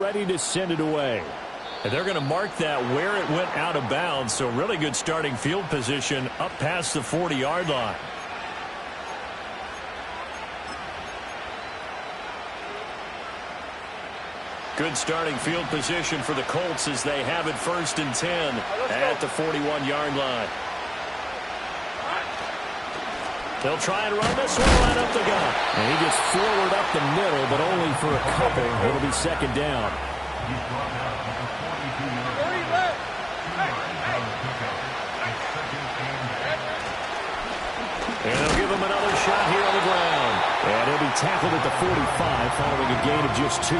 Ready to send it away. And they're going to mark that where it went out of bounds, so really good starting field position up past the 40-yard line. Good starting field position for the Colts as they have it 1st and 10 at the 41-yard line. They'll try and run this one right up the gut. And he gets forward up the middle, but only for a couple. It'll be 2nd down. And they'll give him another shot here on the ground. And he'll be tackled at the 45 following a gain of just 2.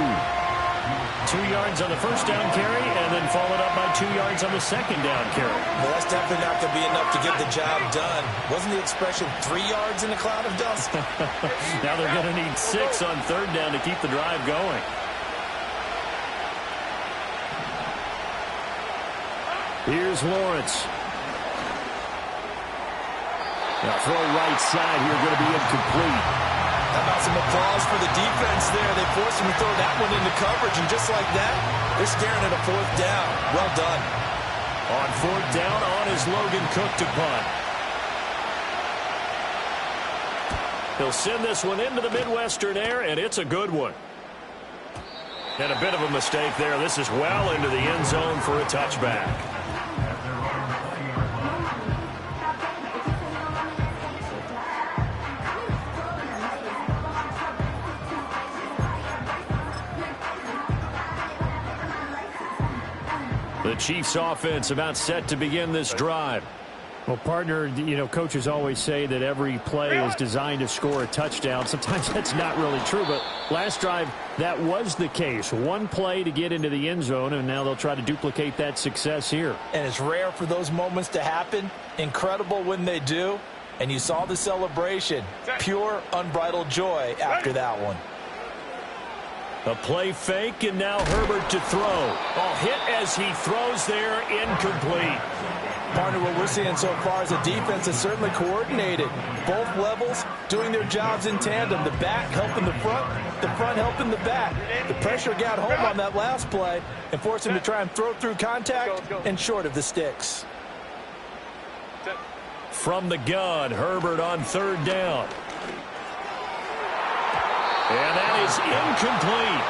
2 yards on the 1st down carry, and then followed up by 2 yards on the 2nd down carry. Well, that's definitely not going to be enough to get the job done. Wasn't the expression 3 yards in a cloud of dust? Now they're going to need 6 on 3rd down to keep the drive going. Here's Lawrence. Now throw right side here, going to be incomplete. How about some applause for the defense there? They forced him to throw that one into coverage, and just like that, they're staring at a 4th down. Well done. On 4th down, on is Logan Cook to punt. He'll send this one into the Midwestern air, and it's a good one. And a bit of a mistake there. This is well into the end zone for a touchback. The Chiefs offense about set to begin this drive. Well, partner, you know, coaches always say that every play is designed to score a touchdown. Sometimes that's not really true, but last drive, that was the case. One play to get into the end zone, and now they'll try to duplicate that success here. And it's rare for those moments to happen. Incredible when they do. And you saw the celebration. Pure, unbridled joy after that one. A play fake, and now Herbert to throw. Oh, hit as he throws there, incomplete. Partner, what we're seeing so far is a defense that's certainly coordinated. Both levels doing their jobs in tandem. The back helping the front helping the back. The pressure got home on that last play and forced him to try and throw through contact and short of the sticks. From the gun, Herbert on 3rd down. And that is incomplete.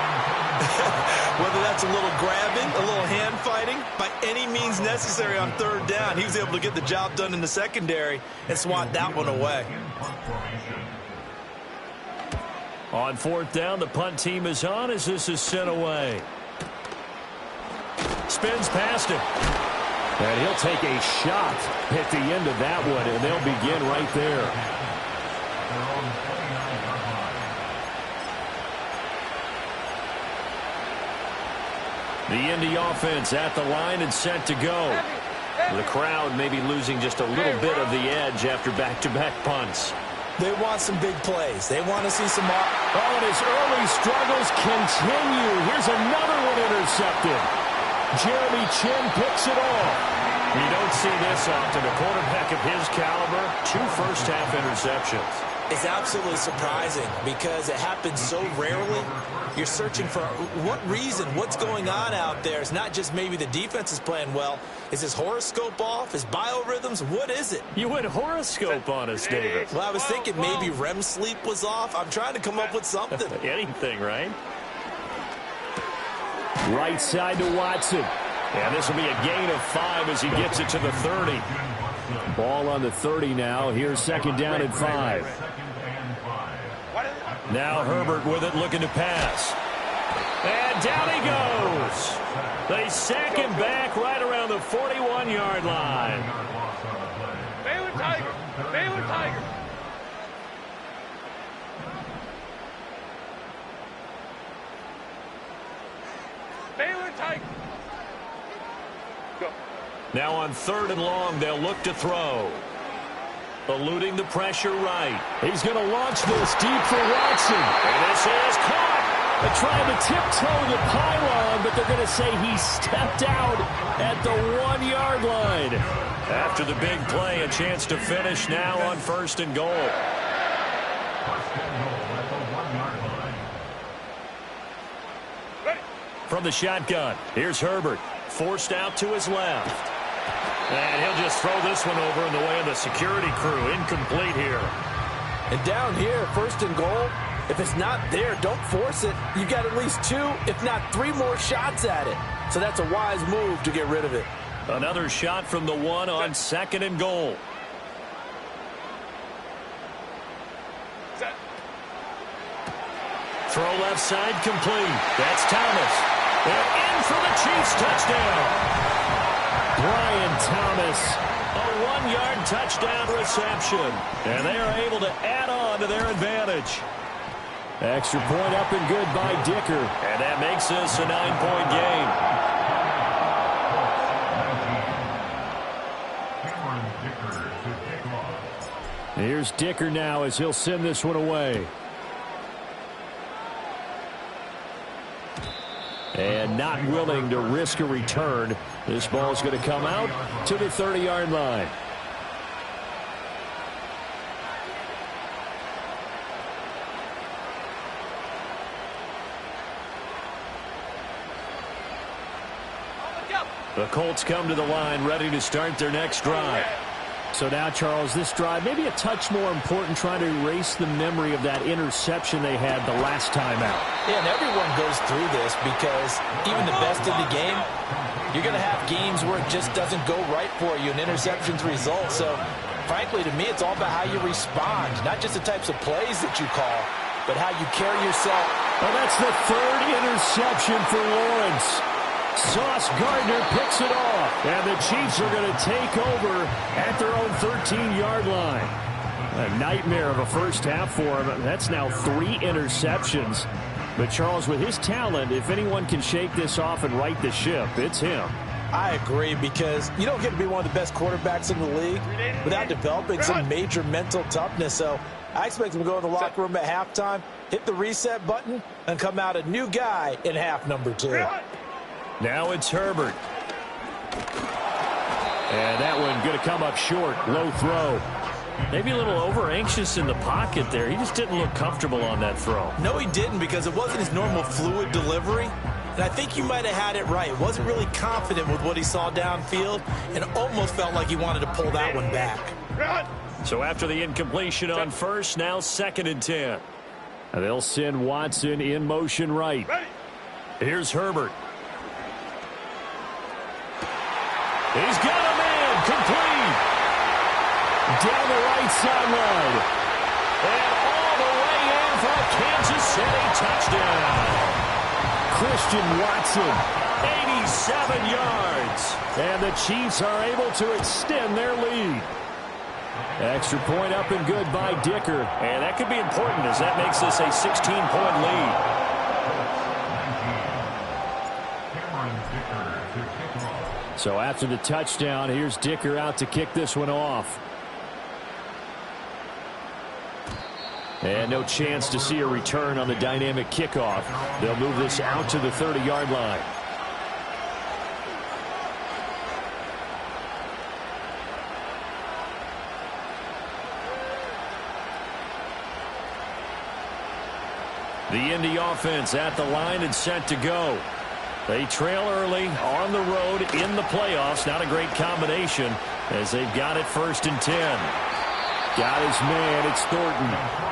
Whether that's a little grabbing, a little hand fighting, by any means necessary on 3rd down, he was able to get the job done in the secondary and swat that one away. On 4th down, the punt team is on as this is sent away. Spins past him. And he'll take a shot at the end of that one, and they'll begin right there. The Indy offense at the line and set to go. The crowd maybe losing just a little bit of the edge after back-to-back punts. They want some big plays. They want to see some... Oh, and his early struggles continue. Here's another one intercepted. Jeremy Chin picks it off. You don't see this often. A quarterback of his caliber, 2 first-half interceptions. It's absolutely surprising because it happens so rarely. You're searching for what reason, what's going on out there. It's not just maybe the defense is playing well. Is his horoscope off? His biorhythms? What is it? You went horoscope on us, David. Well, I was thinking maybe REM sleep was off. I'm trying to come up with something. Anything, right? Right side to Watson. And this will be a gain of 5 as he gets it to the 30. Ball on the 30 now. Here's 2nd down and 5. Now Herbert with it, looking to pass. And down he goes. They sack him back right around the 41-yard line. Baylor Tiger. Baylor Tiger. Baylor Tiger. Go. Now on 3rd and long, they'll look to throw. Eluding the pressure right. He's going to launch this deep for Watson. And this is caught. They're trying to tiptoe the pylon, but they're going to say he stepped out at the 1-yard line. After the big play, a chance to finish now on 1st and goal. from the shotgun. Here's Herbert, forced out to his left. And he'll just throw this one over in the way of the security crew. Incomplete here. And down here, 1st and goal, if it's not there, don't force it. You've got at least 2, if not 3 more shots at it. So that's a wise move to get rid of it. Another shot from the 1 on 2nd and goal. Set. Throw left side complete. That's Thomas. They're in for the Chiefs touchdown. Brian Thomas. A 1-yard touchdown reception. And they are able to add on to their advantage. Extra point up and good by Dicker. And that makes this a 9-point game. Here's Dicker now as he'll send this one away. And not willing to risk a return. This ball is going to come out to the 30-yard line. The Colts come to the line ready to start their next drive. So now, Charles, this drive maybe a touch more important, trying to erase the memory of that interception they had the last time out. Yeah, and everyone goes through this because even the best of the game, you're going to have games where it just doesn't go right for you, and interceptions result. So, frankly, to me, it's all about how you respond, not just the types of plays that you call, but how you carry yourself. Well, that's the 3rd interception for Lawrence. Sauce Gardner picks it off, and the Chiefs are going to take over at their own 13-yard line. A nightmare of a first half for him. That's now 3 interceptions. But, Charles, with his talent, if anyone can shake this off and right the ship, it's him. I agree, because you don't get to be one of the best quarterbacks in the league without developing some major mental toughness. So I expect him to go in the locker room at halftime, hit the reset button, and come out a new guy in half number 2. Now it's Herbert. And that one going to come up short. Low throw. Maybe a little over-anxious in the pocket there. He just didn't look comfortable on that throw. No, he didn't, because it wasn't his normal fluid delivery. And I think you might have had it right. Wasn't really confident with what he saw downfield and almost felt like he wanted to pull that one back. So after the incompletion on 1st, now 2nd and 10. And they'll send Watson in motion right. Here's Herbert. He's got a man complete. Down the right sideline. And all the way in for a Kansas City touchdown. Christian Watson. 87 yards. And the Chiefs are able to extend their lead. Extra point up and good by Dicker. And that could be important as that makes this a 16-point lead. So after the touchdown, here's Dicker out to kick this one off. And no chance to see a return on the dynamic kickoff. They'll move this out to the 30-yard line. The Indy offense at the line and set to go. They trail early on the road in the playoffs. Not a great combination as they've got it 1st and 10. Got his man. It's Thornton.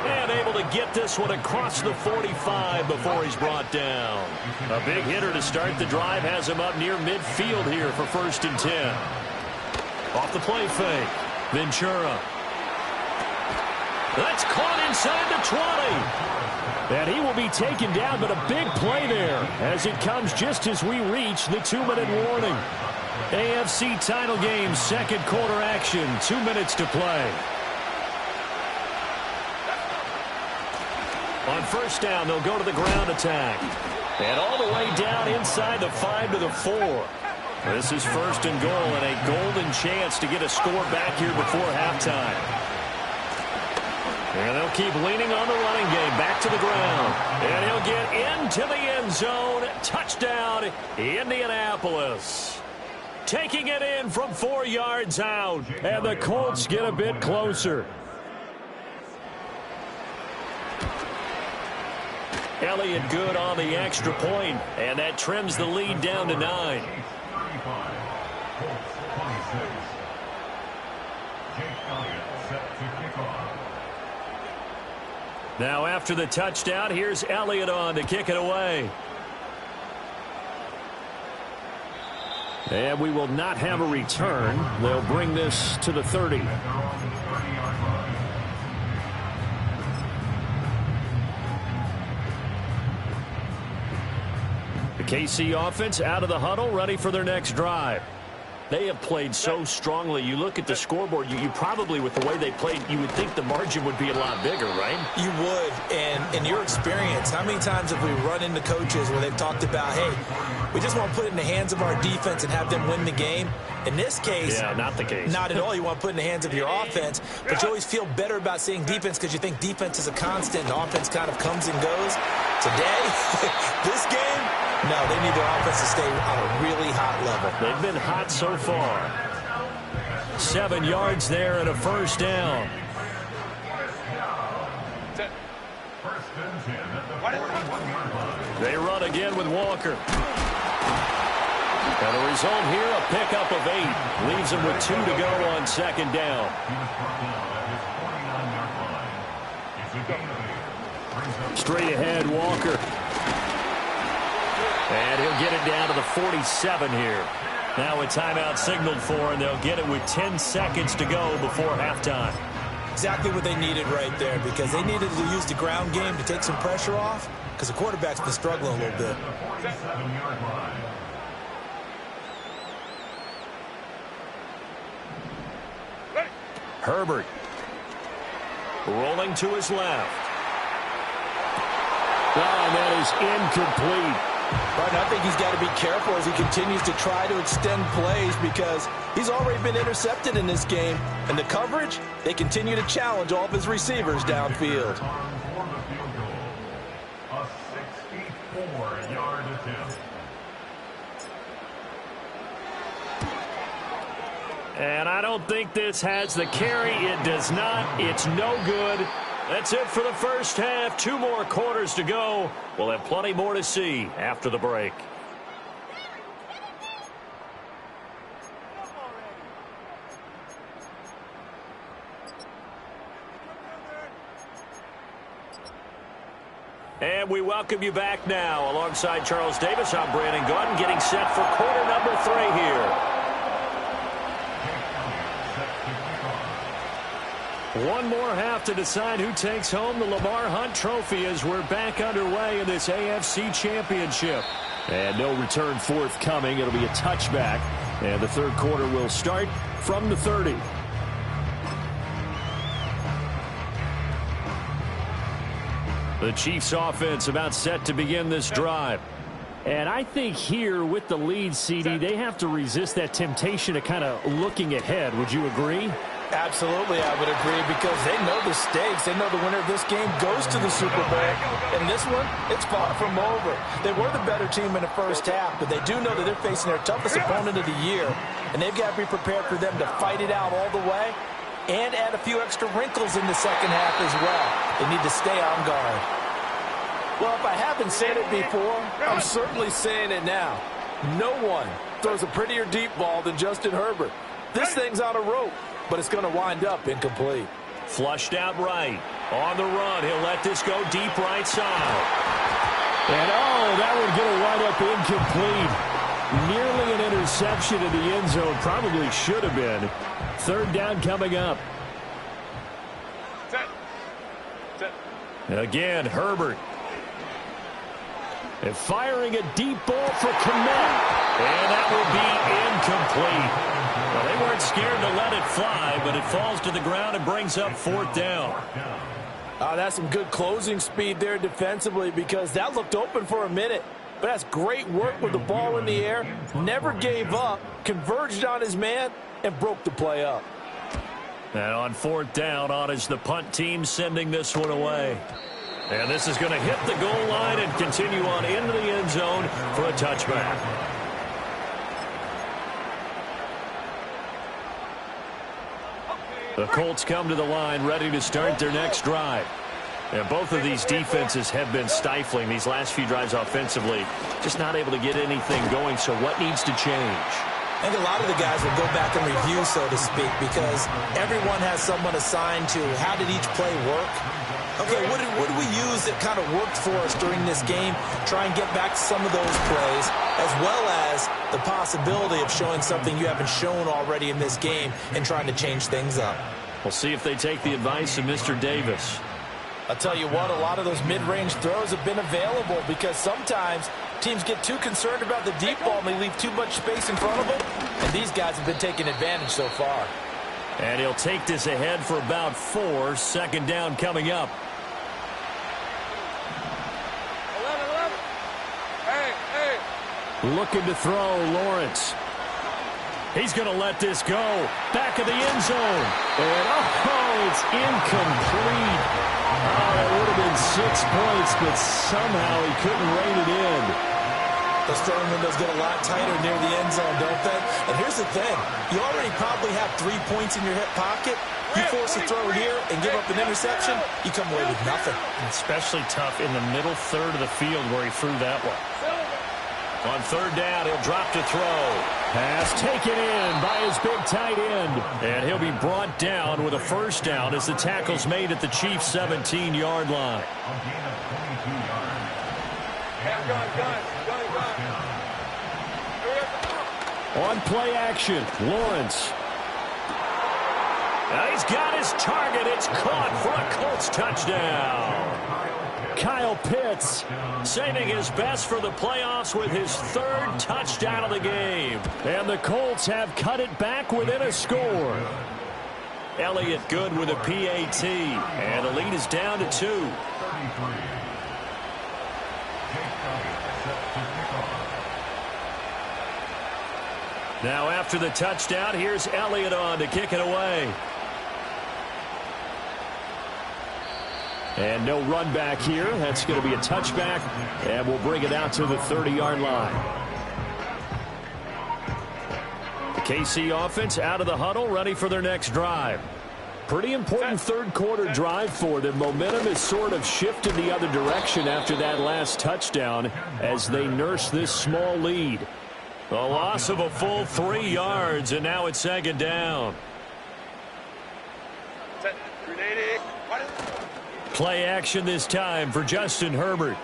And able to get this one across the 45 before he's brought down. A big hitter to start the drive has him up near midfield here for 1st and 10. Off the play fake. Ventura. That's caught inside the 20. And he will be taken down, but a big play there as it comes just as we reach the 2-minute warning. AFC title game, 2nd quarter action, 2 minutes to play. On 1st down, they'll go to the ground attack. And all the way down inside the 5 to the 4. This is 1st and goal and a golden chance to get a score back here before halftime. And they'll keep leaning on the running game. Back to the ground. And he'll get into the end zone. Touchdown, Indianapolis. Taking it in from 4 yards out. And the Colts get a bit closer. Elliott good on the extra point, and that trims the lead down to 9. Now after the touchdown, here's Elliott on to kick it away. And we will not have a return. They'll bring this to the 30. The KC offense out of the huddle, ready for their next drive. They have played so strongly. You look at the scoreboard, you probably, with the way they played, you would think the margin would be a lot bigger, right? You would. And in your experience, how many times have we run into coaches where they've talked about, hey, we just want to put it in the hands of our defense and have them win the game? In this case, yeah, not the case. Not at all. You want to put it in the hands of your offense, but you always feel better about saying defense because you think defense is a constant and offense kind of comes and goes. Today, this game, no, they need their offense to stay on a really hot level. They've been hot so far. 7 yards there and a first down. They run again with Walker. And the result here, a pickup of 8. Leaves them with 2 to go on second down. Straight ahead, Walker. And he'll get it down to the 47 here. Now a timeout signaled for, and they'll get it with 10 seconds to go before halftime. Exactly what they needed right there, because they needed to use the ground game to take some pressure off, because the quarterback's been struggling a little bit. Herbert rolling to his left. And that is incomplete. Right, I think he's got to be careful as he continues to try to extend plays because he's already been intercepted in this game. And the coverage, they continue to challenge all of his receivers downfield. A 64-yard attempt. And I don't think this has the carry. It does not. It's no good. That's it for the first half. 2 more quarters to go. We'll have plenty more to see after the break. And we welcome you back now. Alongside Charles Davis, I'm Brandon Gordon, getting set for quarter number 3 here. One more half to decide who takes home the Lamar Hunt Trophy as we're back underway in this AFC Championship. And no return forthcoming. It'll be a touchback. And the third quarter will start from the 30. The Chiefs offense about set to begin this drive. And I think here with the lead, CD, they have to resist that temptation of kind of looking ahead. Would you agree? Absolutely, I would agree, because they know the stakes. They know the winner of this game goes to the Super Bowl. And this one, it's far from over. They were the better team in the first half, but they do know that they're facing their toughest opponent of the year. And they've got to be prepared for them to fight it out all the way and add a few extra wrinkles in the second half as well. They need to stay on guard. Well, if I haven't said it before, I'm certainly saying it now. No one throws a prettier deep ball than Justin Herbert. This thing's on a rope, but it's going to wind up incomplete. Flushed out right. On the run, he'll let this go deep right side. And, that would get a wind up incomplete. Nearly an interception in the end zone. Probably should have been. Third down coming up. Again, Herbert. And firing a deep ball for Kmet. And that will be incomplete. Well, they weren't scared to let it fly, but it falls to the ground and brings up 4th down. That's some good closing speed there defensively, because that looked open for a minute. But that's great work with the ball in the air. Never gave up, converged on his man, and broke the play up. And on 4th down, on is the punt team sending this one away. And this is going to hit the goal line and continue on into the end zone for a touchback. The Colts come to the line ready to start their next drive. And both of these defenses have been stifling these last few drives offensively. Just not able to get anything going, so what needs to change? I think a lot of the guys will go back and review, so to speak, because everyone has someone assigned to how did each play work. Okay, what did we use that kind of worked for us during this game? Try and get back to some of those plays, as well as the possibility of showing something you haven't shown already in this game and trying to change things up. We'll see if they take the advice of Mr. Davis. I'll tell you what, a lot of those mid-range throws have been available because sometimes teams get too concerned about the deep ball and they leave too much space in front of them, and these guys have been taking advantage so far. And he'll take this ahead for about 4. Second down coming up. 11. Hey. Looking to throw, Lawrence. He's going to let this go. Back of the end zone. And, it's incomplete. That would have been 6 points, but somehow he couldn't rein it in. Those throwing windows get a lot tighter near the end zone, don't they? And here's the thing. You already probably have 3 points in your hip pocket. You force a throw here and give up an interception, you come away with nothing. Especially tough in the middle third of the field where he threw that one. On third down, he'll drop to throw. Pass taken in by his big tight end. And he'll be brought down with a first down as the tackle's made at the Chiefs' 17-yard line. On play action, Lawrence. Now he's got his target. It's caught for a Colts touchdown. Kyle Pitts saving his best for the playoffs with his 3rd touchdown of the game. And the Colts have cut it back within a score. Elliott good with a PAT. And the lead is down to 2. Now after the touchdown, here's Elliott on to kick it away. And no run back here. That's going to be a touchback. And we'll bring it out to the 30-yard line. The KC offense out of the huddle, ready for their next drive. Pretty important third-quarter drive for them. Momentum has sort of shifted the other direction after that last touchdown as they nurse this small lead. A loss of a full 3 yards, and now it's second down. Play action this time for Justin Herbert.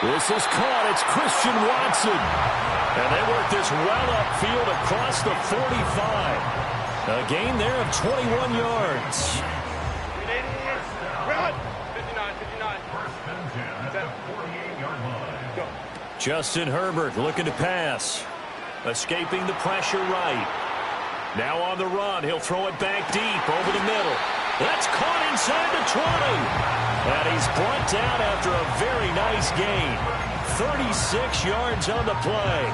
This is caught. It's Christian Watson. And they work this well upfield across the 45. A gain there of 21 yards. 59. Justin Herbert looking to pass. Escaping the pressure right. Now on the run. He'll throw it back deep over the middle. That's caught inside the 20. And he's brought down after a very nice gain. 36 yards on the play.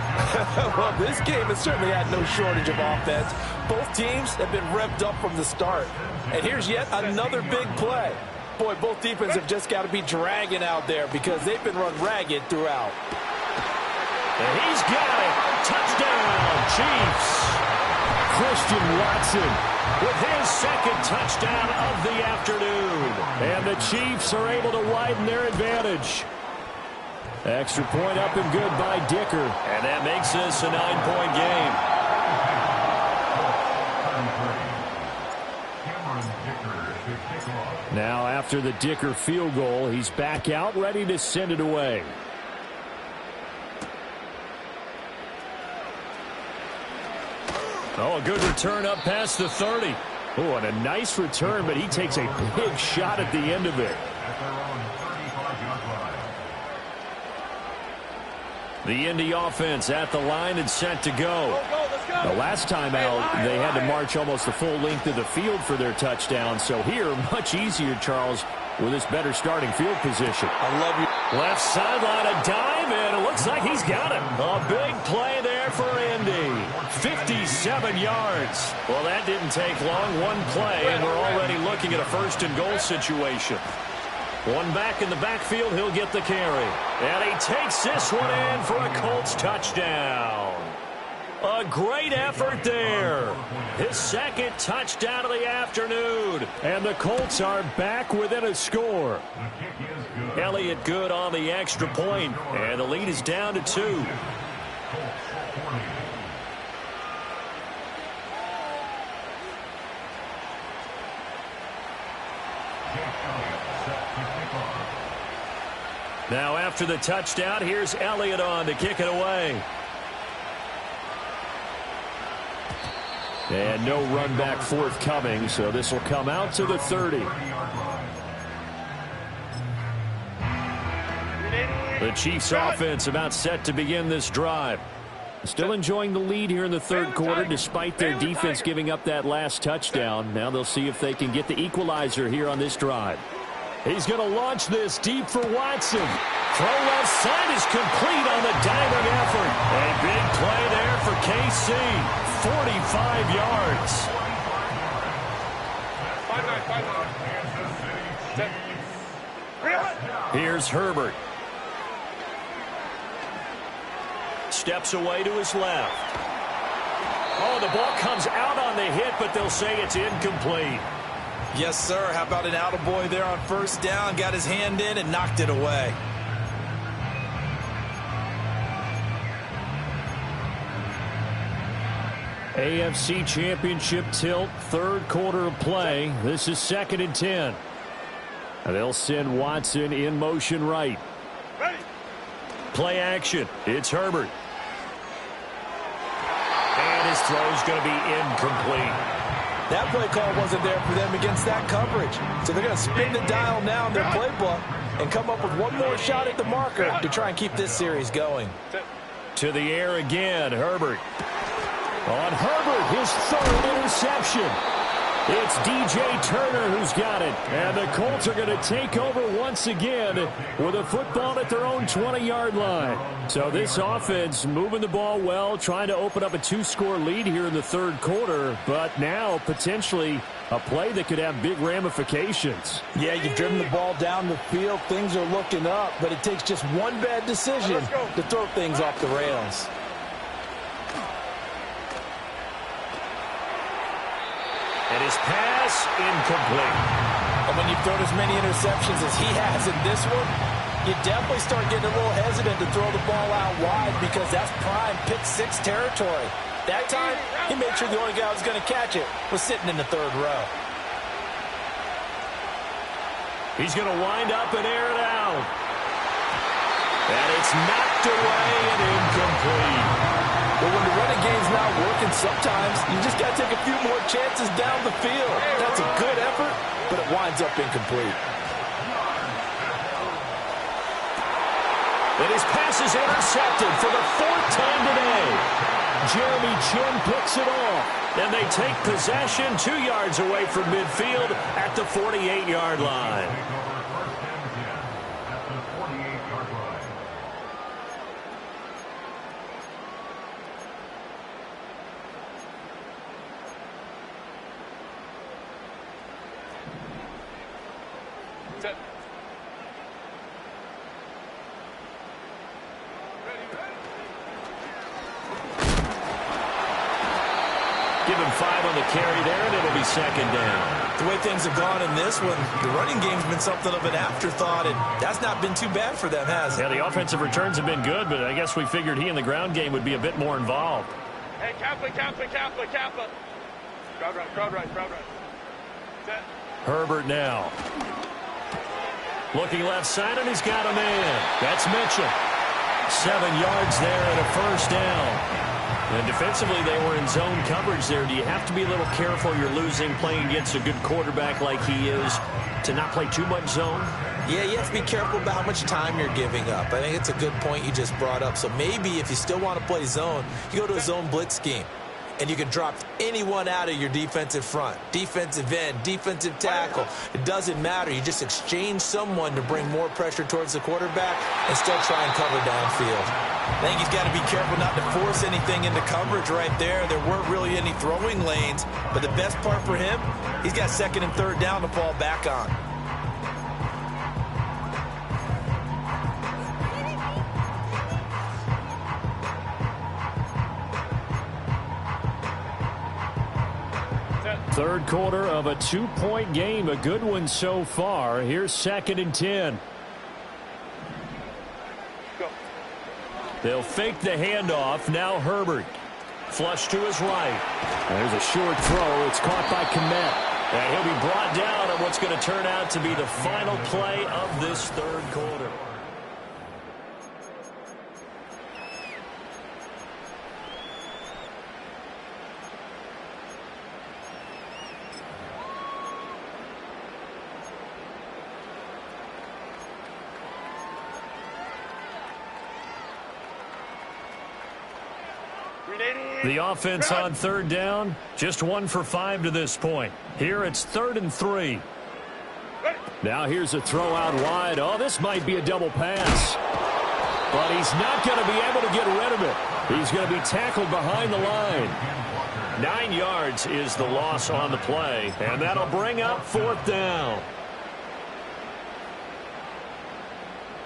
Well, this game has certainly had no shortage of offense. Both teams have been revved up from the start. And here's yet another big play. Boy, both defenses have just got to be dragging out there because they've been run ragged throughout. And he's got it. Touchdown, Chiefs. Christian Watson with his 2nd touchdown of the afternoon. And the Chiefs are able to widen their advantage. Extra point up and good by Dicker. And that makes this a 9-point game. Now after the Dicker field goal, he's back out ready to send it away. Oh, a good return up past the 30. Oh, and a nice return, but he takes a big shot at the end of it. The Indy offense at the line and set to go. The last time out, they had to march almost the full length of the field for their touchdown. So here, much easier, Charles, with this better starting field position. I love you. Left sideline, a dive, and it looks like he's got it. A big play there for Indy. 57 yards. Well, that didn't take long. One play, and we're already looking at a 1st and goal situation. One back in the backfield, he'll get the carry. And he takes this one in for a Colts touchdown. A great effort there. His second touchdown of the afternoon. And the Colts are back within a score. Elliott good on the extra point, and the lead is down to 2. Now after the touchdown, here's Elliott on to kick it away. And no run back forthcoming, so this will come out to the 30. The Chiefs offense about set to begin this drive. Still enjoying the lead here in the third quarter despite their defense giving up that last touchdown. Now they'll see if they can get the equalizer here on this drive. He's going to launch this deep for Watson. Throw left side is complete on the diving effort. A big play there for KC. 45 yards. Here's Herbert. Steps away to his left. Oh, the ball comes out on the hit, but they'll say it's incomplete. Yes, sir. How about an attaboy there on first down? Got his hand in and knocked it away. AFC Championship tilt, third quarter of play. This is 2nd and 10. They'll send Watson in motion right. Play action. It's Herbert. And his throw's going to be incomplete. That play call wasn't there for them against that coverage. So they're going to spin the dial now in their playbook and come up with one more shot at the marker to try and keep this series going. To the air again, Herbert. On Herbert, his third interception. It's DJ Turner who's got it. And the Colts are going to take over once again with a football at their own 20-yard line. So this offense moving the ball well, trying to open up a 2-score lead here in the third quarter. But now potentially a play that could have big ramifications. Yeah, you've driven the ball down the field. Things are looking up, but it takes just one bad decision to throw things off the rails. And his pass, incomplete. And when you've thrown as many interceptions as he has in this one, you definitely start getting a little hesitant to throw the ball out wide because that's prime pick 6 territory. That time, he made sure the only guy who was going to catch it was sitting in the third row. He's going to wind up and air it out. And it's knocked away and incomplete. But when the running game's not working, sometimes you just got to take a few more chances down the field. That's a good effort, but it winds up incomplete. And his pass is intercepted for the 4th time today. Jeremy Chin picks it off. And they take possession 2 yards away from midfield at the 48-yard line. Give him 5 on the carry there, and it'll be 2nd down. The way things have gone in this one, the running game's been something of an afterthought, and that's not been too bad for them, has it? Yeah, the offensive returns have been good, but I guess we figured he in the ground game would be a bit more involved. Hey, Kappa. Crowd right. Set. Herbert now. Looking left side, and he's got a man. That's Mitchell. 7 yards there and a first down. And defensively, they were in zone coverage there. Do you have to be a little careful? You're losing playing against a good quarterback like he is to not play too much zone? Yeah, you have to be careful about how much time you're giving up. I think it's a good point you just brought up. So maybe if you still want to play zone, you go to a zone blitz scheme. And you can drop anyone out of your defensive front. Defensive end, defensive tackle. It doesn't matter. You just exchange someone to bring more pressure towards the quarterback and still try and cover downfield. I think he's got to be careful not to force anything into coverage right there. There weren't really any throwing lanes. But the best part for him, he's got 2nd and 3rd down to fall back on. Third quarter of a 2-point game. A good one so far. Here's 2nd and 10. Go. They'll fake the handoff. Now Herbert. Flush to his right. There's a short throw. It's caught by Kmet. And he'll be brought down on what's going to turn out to be the final play of this third quarter. The offense on third down, just 1 for 5 to this point. Here it's 3rd and 3. Now here's a throw out wide. Oh, this might be a double pass. But he's not going to be able to get rid of it. He's going to be tackled behind the line. 9 yards is the loss on the play, and that'll bring up 4th down.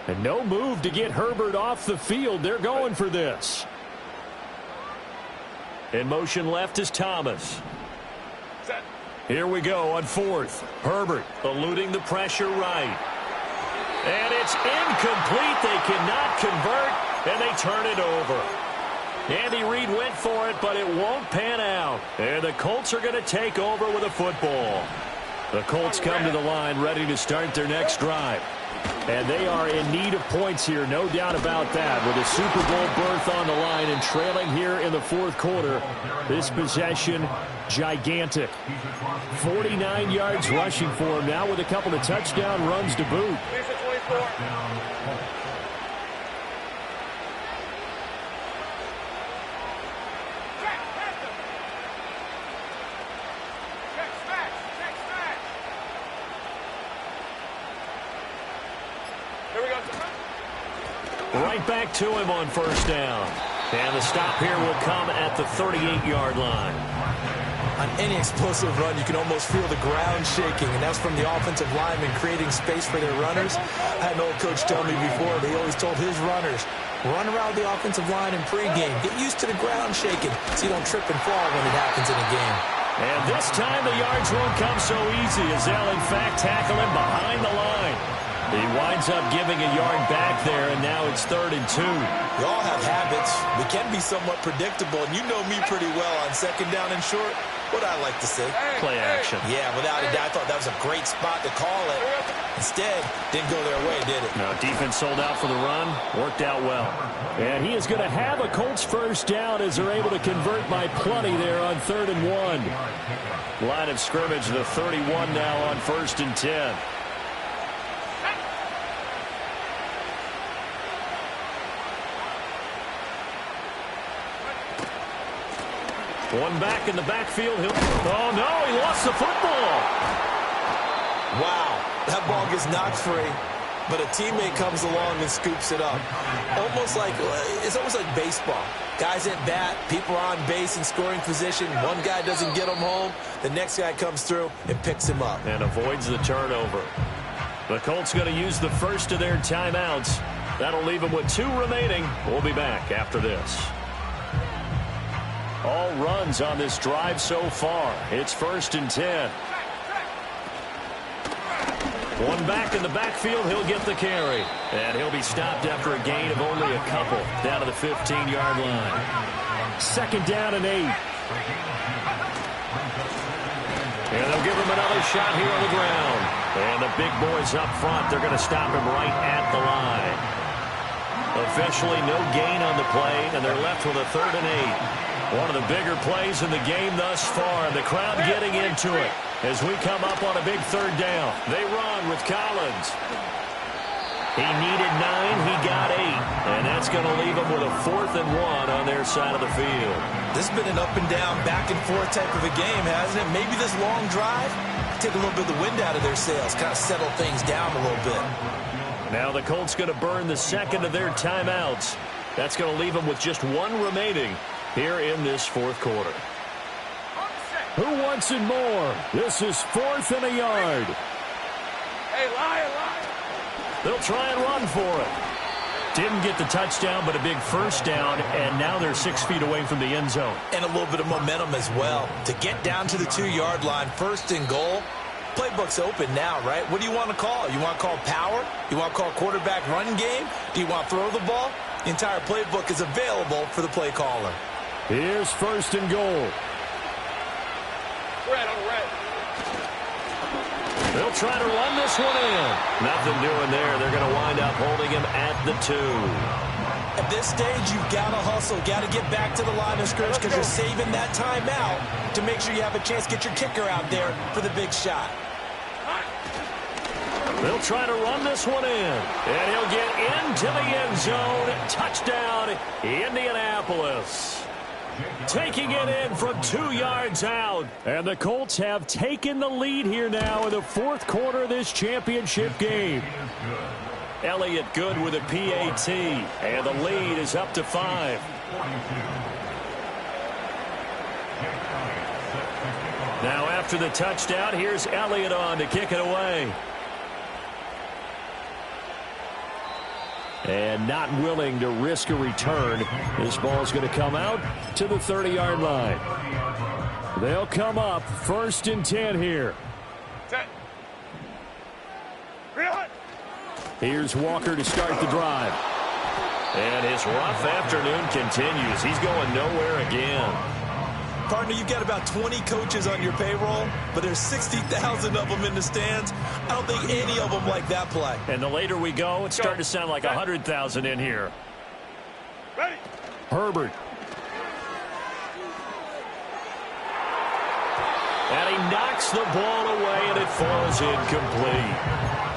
And no move to get Herbert off the field. They're going for this. In motion left is Thomas. Set. Here we go on 4th. Herbert eluding the pressure right. And it's incomplete. They cannot convert, and they turn it over. Andy Reid went for it, but it won't pan out. And the Colts are going to take over with a football. The Colts come to the line ready to start their next drive. And they are in need of points here, no doubt about that. With a Super Bowl berth on the line and trailing here in the 4th quarter, this possession, gigantic. 49 yards rushing for him now with a couple of touchdown runs to boot. Here's the 24. Right back to him on 1st down. And the stop here will come at the 38-yard line. On any explosive run, you can almost feel the ground shaking, and that's from the offensive linemen creating space for their runners. I had an old coach tell me before, he always told his runners, run around the offensive line in pregame. Get used to the ground shaking so you don't trip and fall when it happens in a game. And this time the yards won't come so easy as they'll, in fact, tackle him behind the line. He winds up giving a yard back there, and now it's 3rd and 2. We all have habits. We can be somewhat predictable, and you know me pretty well on 2nd down and short. What I like to say? Play action. Yeah, without a doubt, I thought that was a great spot to call it. Instead, didn't go their way, did it? Now, defense sold out for the run. Worked out well. And he is going to have a Colts 1st down as they're able to convert by plenty there on 3rd and 1. Line of scrimmage, the 31 now on 1st and 10. One back in the backfield. Oh, no, he lost the football. Wow, that ball gets knocked free, but a teammate comes along and scoops it up. It's almost like baseball. Guys at bat, people are on base in scoring position. One guy doesn't get him home. The next guy comes through and picks him up. And avoids the turnover. The Colts going to use the first of their timeouts. That'll leave them with 2 remaining. We'll be back after this. All runs on this drive so far. It's 1st and 10. One back in the backfield. He'll get the carry. And he'll be stopped after a gain of only a couple down to the 15-yard line. 2nd down and 8. And they'll give him another shot here on the ground. And the big boys up front, they're going to stop him right at the line. Officially no gain on the play, and they're left with a 3rd and 8. One of the bigger plays in the game thus far, and the crowd getting into it as we come up on a big 3rd down. They run with Collins. He needed 9, he got 8, and that's going to leave him with a 4th and 1 on their side of the field. This has been an up and down, back and forth type of a game, hasn't it? Maybe this long drive, take a little bit of the wind out of their sails, kind of settle things down a little bit. Now the Colts going to burn the 2nd of their timeouts. That's going to leave them with just 1 remaining here in this 4th quarter. Who wants it more? This is 4th and a yard. Hey, lion. They'll try and run for it. Didn't get the touchdown, but a big first down, and now they're 6 feet away from the end zone. And a little bit of momentum as well. To get down to the 2-yard line, first and goal, playbook's open now, right? What do you want to call? You want to call power? You want to call quarterback run game? Do you want to throw the ball? The entire playbook is available for the play caller. Here's first and goal. Red on red. They'll try to run this one in. Nothing doing there. They're going to wind up holding him at the 2. At this stage, you've got to hustle, got to get back to the line of scrimmage because you're saving that timeout to make sure you have a chance to get your kicker out there for the big shot. They'll try to run this one in. And he'll get into the end zone. Touchdown, Indianapolis. Taking it in from 2 yards out. And the Colts have taken the lead here now in the fourth quarter of this championship game. Elliott good with a PAT. And the lead is up to 5. Now after the touchdown, here's Elliott on to kick it away. And not willing to risk a return. This ball's going to come out to the 30-yard line. They'll come up first and 10 here. Set. Here's Walker to start the drive. And his rough afternoon continues. He's going nowhere again. Partner, you've got about 20 coaches on your payroll, but there's 60,000 of them in the stands. I don't think any of them like that play. And the later we go, it's starting to sound like 100,000 in here. Ready. Herbert. And he knocks the ball away, and it falls incomplete.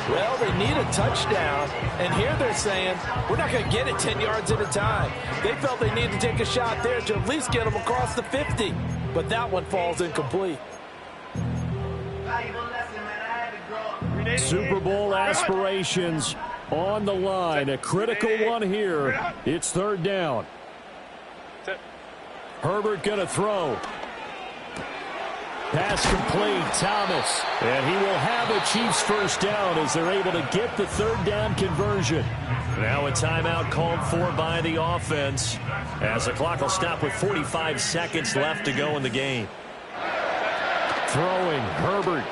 Well, they need a touchdown, and here they're saying, we're not going to get it 10 yards at a time. They felt they needed to take a shot there to at least get them across the 50, but that one falls incomplete. Super Bowl aspirations on the line. A critical one here. It's third down. Herbert going to throw. Pass complete, Thomas. And he will have a Chiefs first down as they're able to get the third down conversion. Now a timeout called for by the offense as the clock will stop with 45 seconds left to go in the game. Throwing, Herbert.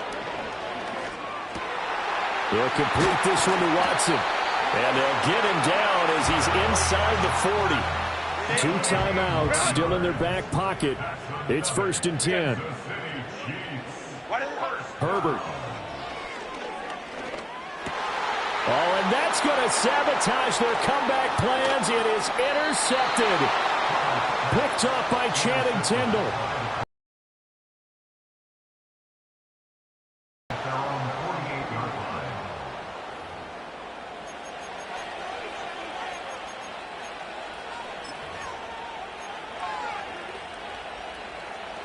They'll complete this one to Watson. And they'll get him down as he's inside the 40. 2 timeouts still in their back pocket. It's first and 10. Herbert. Oh, and that's going to sabotage their comeback plans. It is intercepted. Picked up by Channing Tindall.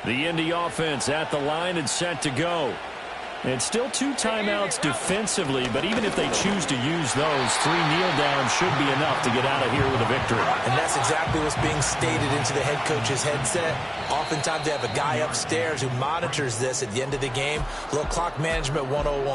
The Indy offense at the line and set to go. And still 2 timeouts defensively, but even if they choose to use those, 3 kneel downs should be enough to get out of here with a victory. And that's exactly what's being stated into the head coach's headset. Oftentimes they have a guy upstairs who monitors this at the end of the game. Little clock management 101.